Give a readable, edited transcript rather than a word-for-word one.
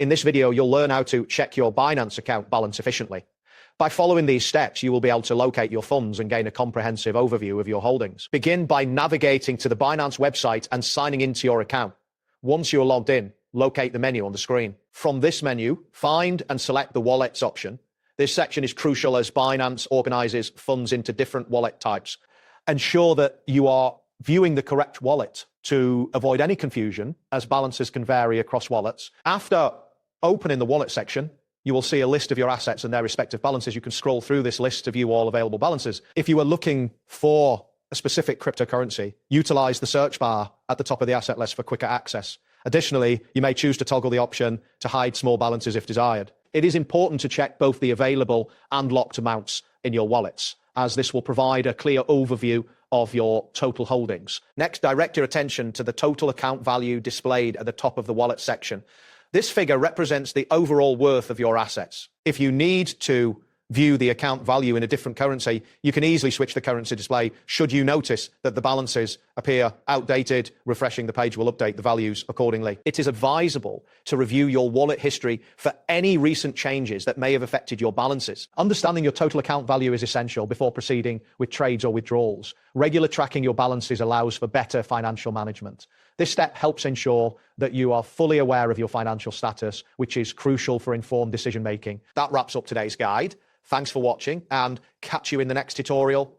In this video, you'll learn how to check your Binance account balance efficiently. By following these steps, you will be able to locate your funds and gain a comprehensive overview of your holdings. Begin by navigating to the Binance website and signing into your account. Once you're logged in, locate the menu on the screen. From this menu, find and select the Wallets option. This section is crucial as Binance organizes funds into different wallet types. Ensure that you are viewing the correct wallet to avoid any confusion, as balances can vary across wallets. After opening the wallet section, you will see a list of your assets and their respective balances. You can scroll through this list to view all available balances. If you are looking for a specific cryptocurrency, utilize the search bar at the top of the asset list for quicker access. Additionally, you may choose to toggle the option to hide small balances if desired. It is important to check both the available and locked amounts in your wallets, as this will provide a clear overview of your total holdings. Next, direct your attention to the total account value displayed at the top of the wallet section. This figure represents the overall worth of your assets. If you need to view the account value in a different currency, you can easily switch the currency display should you notice that the balances appear outdated. Refreshing the page will update the values accordingly. It is advisable to review your wallet history for any recent changes that may have affected your balances. Understanding your total account value is essential before proceeding with trades or withdrawals. Regular tracking your balances allows for better financial management. This step helps ensure that you are fully aware of your financial status, which is crucial for informed decision making. That wraps up today's guide. Thanks for watching, and catch you in the next tutorial.